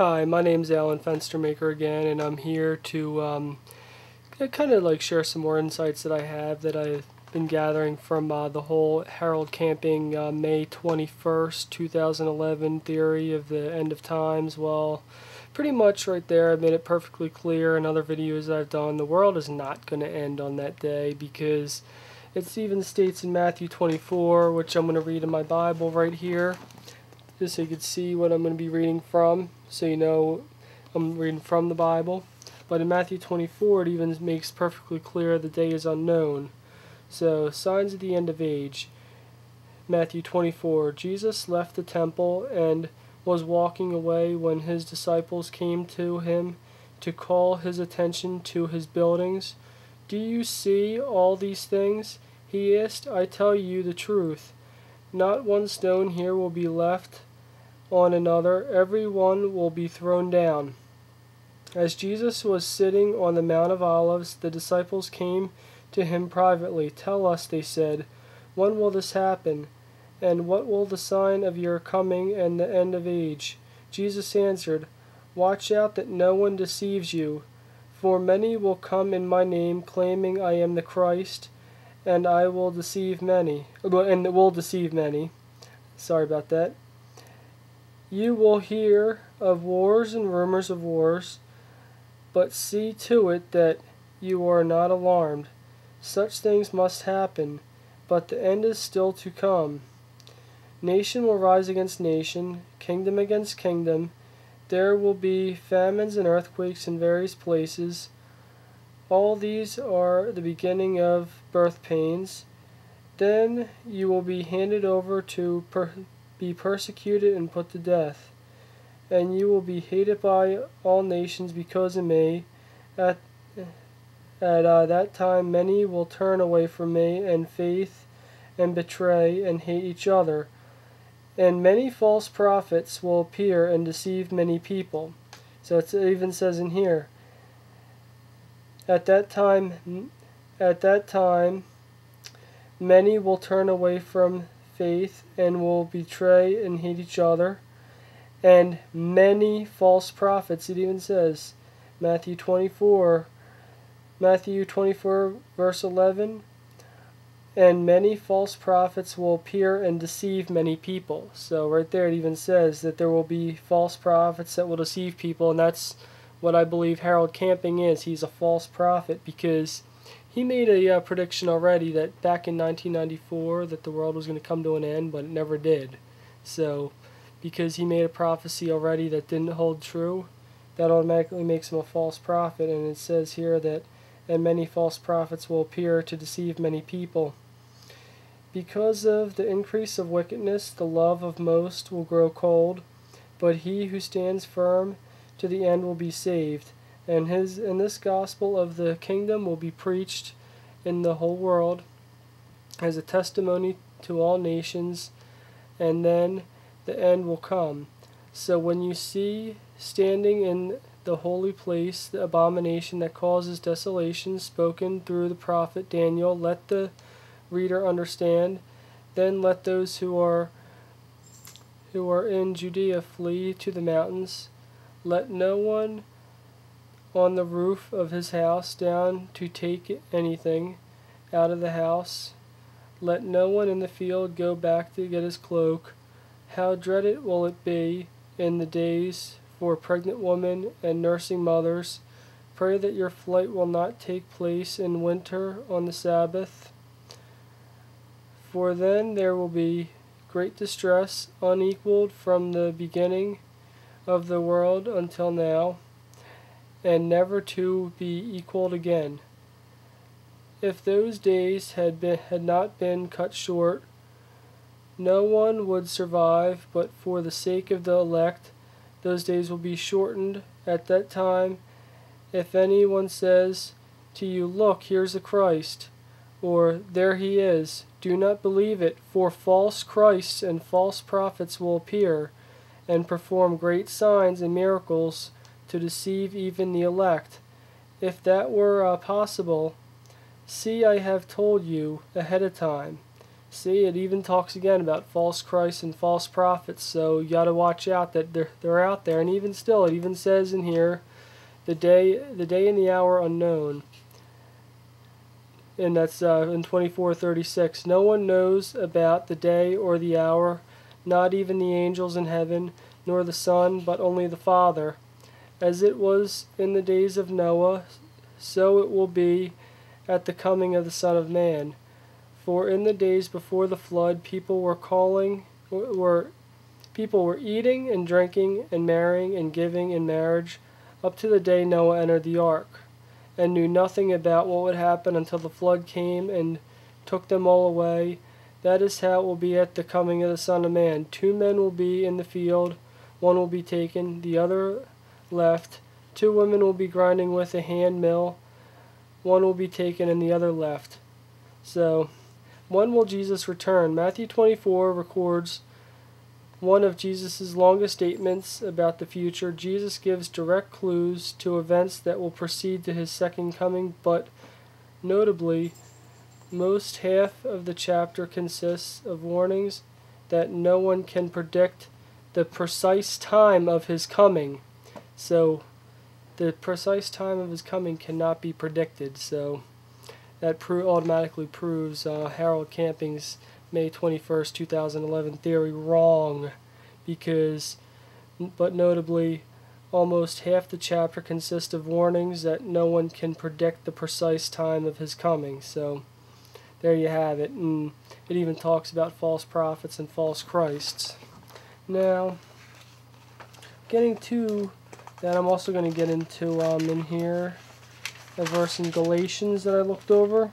Hi, my name's Alan Fenstermaker again, and I'm here to kind of like share some more insights that I have that I've been gathering from the whole Harold Camping May 21st, 2011 theory of the end of times. Well, pretty much right there I've made it perfectly clear in other videos I've done. The world is not going to end on that day because it even states in Matthew 24, which I'm going to read in my Bible right here, just so you can see what I'm going to be reading from, so you know I'm reading from the Bible. But in Matthew 24 it even makes perfectly clear the day is unknown. So, signs of the end of age. Matthew 24, Jesus left the temple and was walking away when his disciples came to him to call his attention to his buildings. "Do you see all these things?" he asked. "I tell you the truth. Not one stone here will be left on another. Every one will be thrown down." As Jesus was sitting on the Mount of Olives, the disciples came to him privately. "Tell us," they said, "when will this happen? And what will the sign of your coming and the end of age?" Jesus answered, "Watch out that no one deceives you, for many will come in my name, claiming I am the Christ, and will deceive many. Sorry about that. You will hear of wars and rumors of wars, but see to it that you are not alarmed. Such things must happen, but the end is still to come. Nation will rise against nation, kingdom against kingdom. There will be famines and earthquakes in various places. All these are the beginning of birth pains. Then you will be handed over to be persecuted and put to death, and you will be hated by all nations because of me. At that time many will turn away from me and faith and betray and hate each other. And many false prophets will appear and deceive many people." So it even says in here, at that time many will turn away from faith and will betray and hate each other. And many false prophets, it even says, Matthew 24 verse 11, and many false prophets will appear and deceive many people. So right there it even says that there will be false prophets that will deceive people, and that's what I believe Harold Camping is. He's a false prophet because he made a prediction already that back in 1994 that the world was going to come to an end, but it never did. So because he made a prophecy already that didn't hold true, that automatically makes him a false prophet. And it says here that and many false prophets will appear to deceive many people. Because of the increase of wickedness, the love of most will grow cold, but he who stands firm to the end will be saved. And this gospel of the kingdom will be preached in the whole world as a testimony to all nations, and then the end will come. So when you see standing in the holy place the abomination that causes desolation spoken through the prophet Daniel, let the reader understand. Then let those who are in Judea flee to the mountains. Let no one on the roof of his house down to take anything out of the house. Let no one in the field go back to get his cloak. How dreaded will it be in the days for pregnant women and nursing mothers. Pray that your flight will not take place in winter on the Sabbath, for then there will be great distress, unequaled from the beginning of the world until now, and never to be equaled again. If those days had not been cut short, no one would survive, but for the sake of the elect, those days will be shortened. At that time, if anyone says to you, "Look, here's the Christ," or "There he is," do not believe it, for false Christs and false prophets will appear and perform great signs and miracles to deceive even the elect. If that were possible, see, I have told you ahead of time. See, it even talks again about false Christs and false prophets, so you got to watch out that they're out there. And even still, it even says in here, the day and the hour unknown. And that's in 24:36. No one knows about the day or the hour, not even the angels in heaven, nor the Son, but only the Father. As it was in the days of Noah, so it will be at the coming of the Son of Man. For in the days before the flood, people were eating and drinking and marrying and giving in marriage, up to the day Noah entered the ark, and knew nothing about what would happen until the flood came and took them all away. That is how it will be at the coming of the Son of Man. 2 men will be in the field, one will be taken, the other left. 2 women will be grinding with a hand mill, one will be taken and the other left. So, when will Jesus return? Matthew 24 records one of Jesus' longest statements about the future. Jesus gives direct clues to events that will proceed to his second coming, but notably, most half of the chapter consists of warnings that no one can predict the precise time of his coming. So, the precise time of his coming cannot be predicted. So, that automatically proves Harold Camping's May 21st, 2011 theory wrong, but notably, almost half the chapter consists of warnings that no one can predict the precise time of his coming. So, there you have it. And it even talks about false prophets and false Christs. Now, getting to that, I'm also going to get into in here a verse in Galatians that I looked over.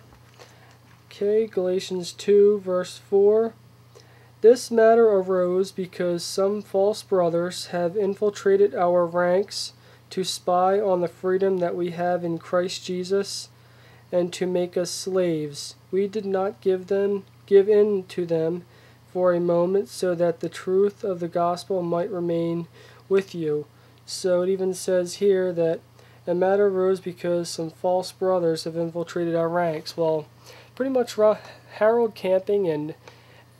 Okay, Galatians 2, verse 4. This matter arose because some false brothers have infiltrated our ranks to spy on the freedom that we have in Christ Jesus and to make us slaves. We did not give in to them for a moment so that the truth of the gospel might remain with you. So it even says here that a matter arose because some false brothers have infiltrated our ranks. Well, pretty much Harold Camping and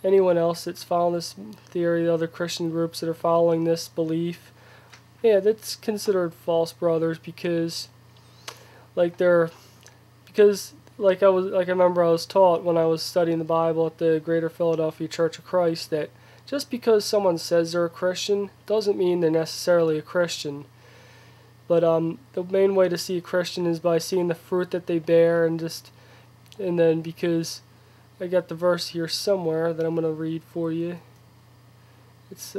anyone else that's following this theory, the other Christian groups that are following this belief, yeah, that's considered false brothers because I remember I was taught when I was studying the Bible at the Greater Philadelphia Church of Christ that just because someone says they're a Christian doesn't mean they're necessarily a Christian. But the main way to see a Christian is by seeing the fruit that they bear, and then because I got the verse here somewhere that I'm going to read for you. It's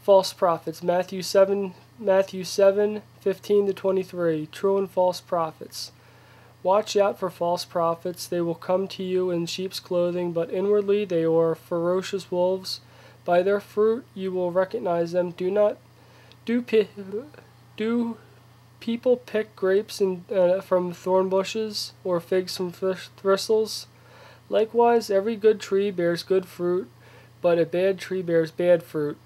false prophets, Matthew 7:15-23, true and false prophets. Watch out for false prophets. They will come to you in sheep's clothing, but inwardly they are ferocious wolves. By their fruit you will recognize them. Do people pick grapes from thorn bushes, or figs from thistles? Likewise, every good tree bears good fruit, but a bad tree bears bad fruit.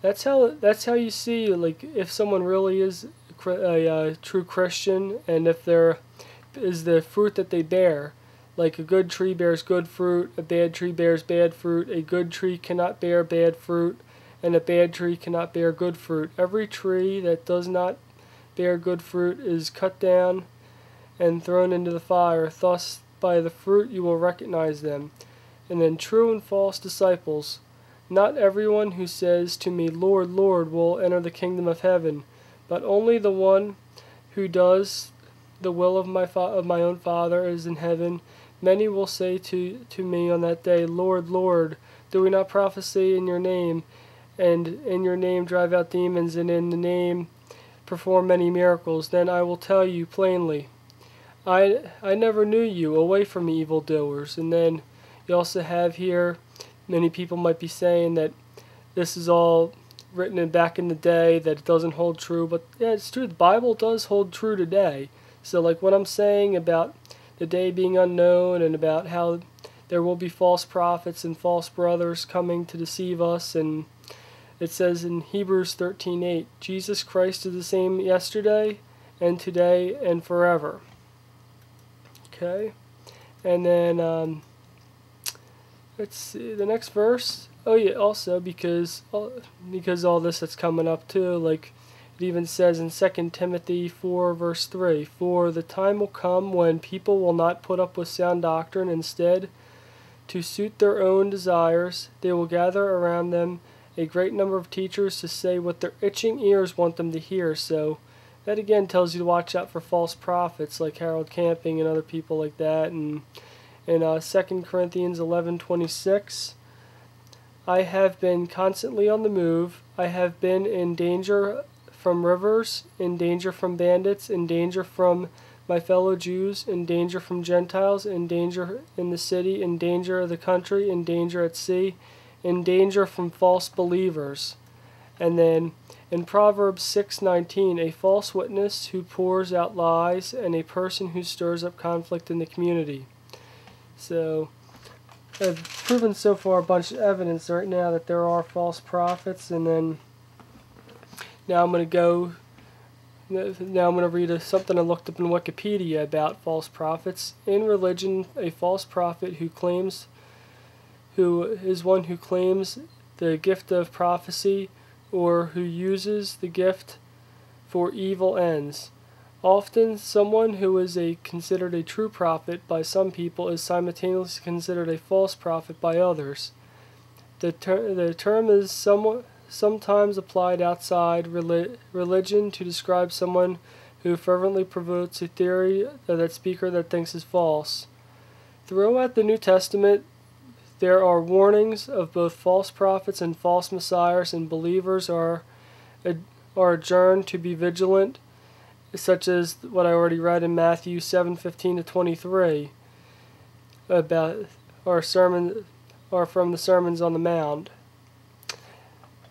That's how you see if someone really is a true Christian, and if there is the fruit that they bear. Like a good tree bears good fruit, a bad tree bears bad fruit. A good tree cannot bear bad fruit, and a bad tree cannot bear good fruit. Every tree that does not bear good fruit is cut down and thrown into the fire. Thus, by the fruit you will recognize them. And then true and false disciples. Not everyone who says to me, Lord, Lord, will enter the kingdom of heaven, but only the one who does the will of my own Father is in heaven. Many will say to me on that day, Lord, Lord, do we not prophesy in your name, and in your name drive out demons, and in the name perform many miracles? Then I will tell you plainly, I never knew you. Away from me, evildoers. And then you also have here, many people might be saying that this is all written back in the day, that it doesn't hold true. But yeah, it's true. The Bible does hold true today. So like what I'm saying about the day being unknown, and about how there will be false prophets and false brothers coming to deceive us, and it says in Hebrews 13:8, Jesus Christ is the same yesterday and today and forever. Okay, and then let's see the next verse. Oh yeah, also because all this that's coming up too, like it even says in 2 Timothy 4 verse 3, "For the time will come when people will not put up with sound doctrine. Instead, to suit their own desires, they will gather around them a great number of teachers to say what their itching ears want them to hear." So that again tells you to watch out for false prophets like Harold Camping and other people like that. And in 2 Corinthians 11:26, "I have been constantly on the move. I have been in danger from rivers, in danger from bandits, in danger from my fellow Jews, in danger from Gentiles, in danger in the city, in danger of the country, in danger at sea, in danger from false believers." And then in Proverbs 6:19, "A false witness who pours out lies, and a person who stirs up conflict in the community." So I've proven so far a bunch of evidence right now that there are false prophets, and then now I'm going to read something I looked up in Wikipedia about false prophets. In religion, a false prophet who is one who claims the gift of prophecy or who uses the gift for evil ends. Often, someone who is considered a true prophet by some people is simultaneously considered a false prophet by others. The term is sometimes applied outside religion to describe someone who fervently promotes a theory that speaker that thinks is false. Throughout the New Testament, there are warnings of both false prophets and false messiahs, and believers are adjourned to be vigilant, such as what I already read in Matthew 7:15-23 about our sermon, or from the Sermons on the Mount.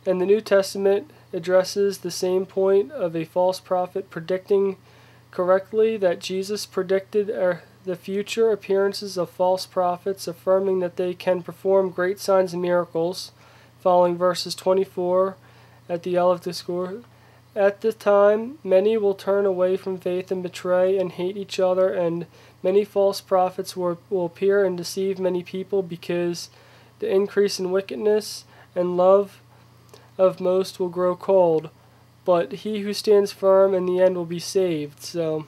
And the New Testament addresses the same point of a false prophet predicting correctly that Jesus predicted the future appearances of false prophets, affirming that they can perform great signs and miracles, following verses 24 at the Olivet Discourse. "At the time, many will turn away from faith and betray and hate each other, and many false prophets will appear and deceive many people, because the increase in wickedness and love of most will grow cold. But he who stands firm in the end will be saved." So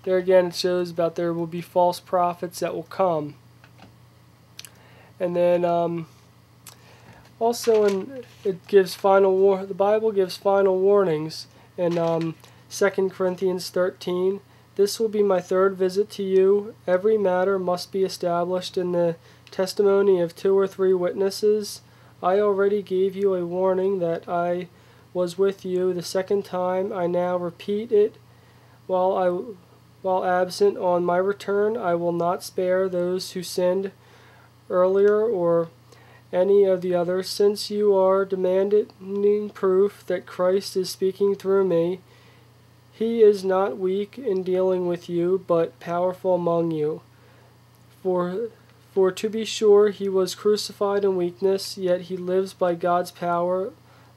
there again it shows about there will be false prophets that will come. And then also it gives the Bible gives final warnings in 2 Corinthians 13. "This will be my third visit to you. Every matter must be established in the testimony of 2 or 3 witnesses. I already gave you a warning that I was with you the second time. I now repeat it. While absent on my return, I will not spare those who sinned earlier or any of the others. Since you are demanding proof that Christ is speaking through me, he is not weak in dealing with you, but powerful among you. For to be sure, he was crucified in weakness, yet he lives by God's power.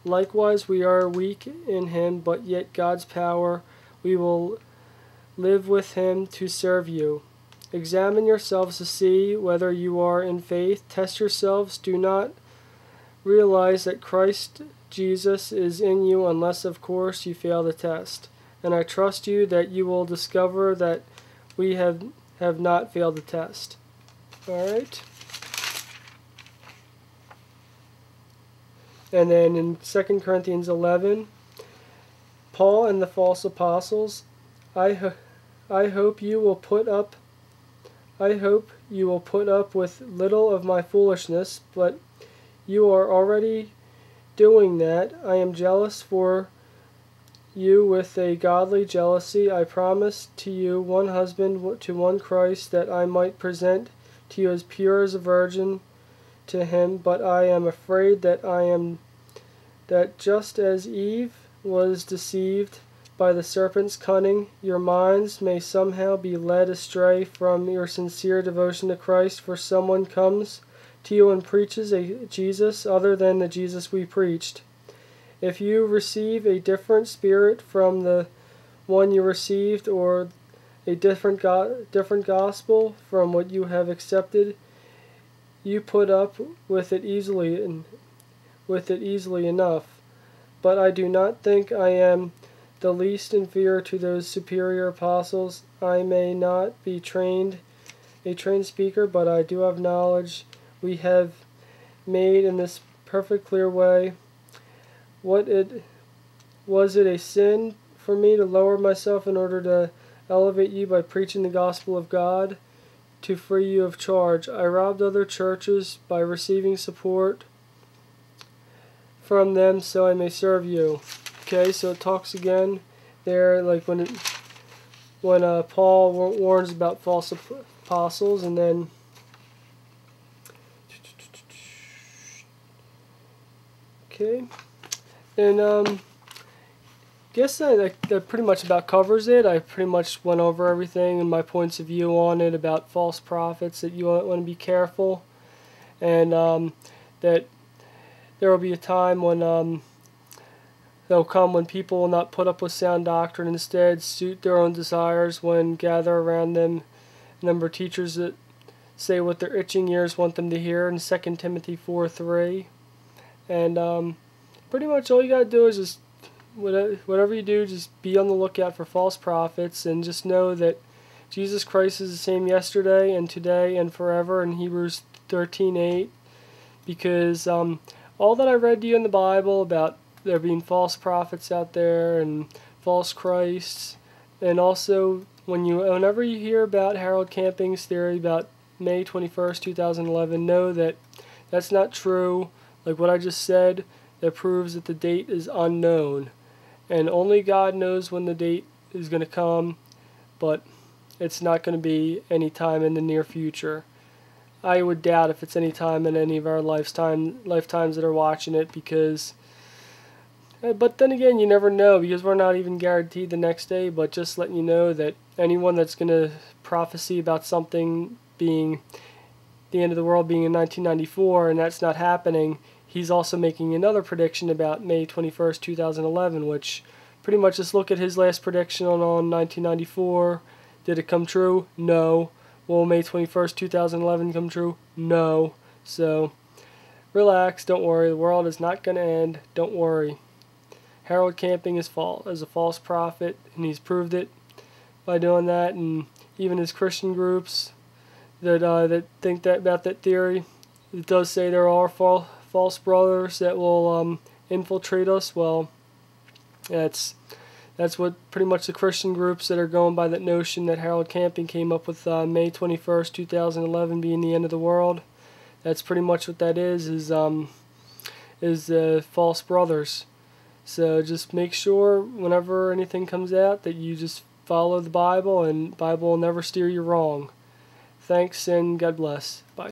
Likewise, we are weak in him, but yet God's power, we will live with him to serve you. Examine yourselves to see whether you are in faith. Test yourselves. Do not realize that Christ Jesus is in you unless, of course, you fail the test. And I trust you that you will discover that we have not failed the test." Alright. And then in 2 Corinthians 11, "Paul and the false apostles, I hope you will put up with little of my foolishness, but you are already doing that. I am jealous for you with a godly jealousy. I promised to you one husband to one Christ, that I might present to you as pure as a virgin to him. But I am afraid that just as Eve was deceived by the serpent's cunning, your minds may somehow be led astray from your sincere devotion to Christ. For someone comes to you and preaches a Jesus other than the Jesus we preached. If you receive a different spirit from the one you received, or a different gospel from what you have accepted, you put up with it easily enough. But I do not think I am the least inferior to those superior apostles. I may not be a trained speaker, but I do have knowledge we have made in this perfect clear way. Was it a sin for me to lower myself in order to elevate you by preaching the gospel of God, to free you of charge? I robbed other churches by receiving support from them so I may serve you. Okay, so it talks again there, like when Paul warns about false apostles, and then okay, and guess that pretty much about covers it. I pretty much went over everything and my points of view on it about false prophets, that you want to be careful, and that there will be a time when there'll come when people will not put up with sound doctrine, instead suit their own desires when gather around them a number of teachers that say what their itching ears want them to hear in 2 Timothy 4:3. And pretty much all you gotta do is just whatever you do, just be on the lookout for false prophets, and just know that Jesus Christ is the same yesterday and today and forever in Hebrews 13:8, because all that I read to you in the Bible about there being false prophets out there and false Christs, and also whenever you hear about Harold Camping's theory about May 21st, 2011, know that that's not true. Like what I just said, that proves that the date is unknown, and only God knows when the date is going to come, but it's not going to be any time in the near future. I would doubt if it's any time in any of our lifetimes that are watching it, because but then again, you never know, because we're not even guaranteed the next day. But just letting you know that anyone that's going to prophesy about something being the end of the world being in 1994, and that's not happening, he's also making another prediction about May 21st, 2011, which pretty much just look at his last prediction on 1994. Did it come true? No. Will May 21st, 2011 come true? No. So, relax, don't worry, the world is not going to end, don't worry. Harold Camping is a false prophet, and he's proved it by doing that, and even his Christian groups that think that about that theory, it does say there are false brothers that will infiltrate us. Well, that's what pretty much the Christian groups that are going by that notion that Harold Camping came up with, May 21st, 2011 being the end of the world. That's pretty much what that is false brothers. So just make sure whenever anything comes out that you just follow the Bible, and the Bible will never steer you wrong. Thanks, and God bless. Bye.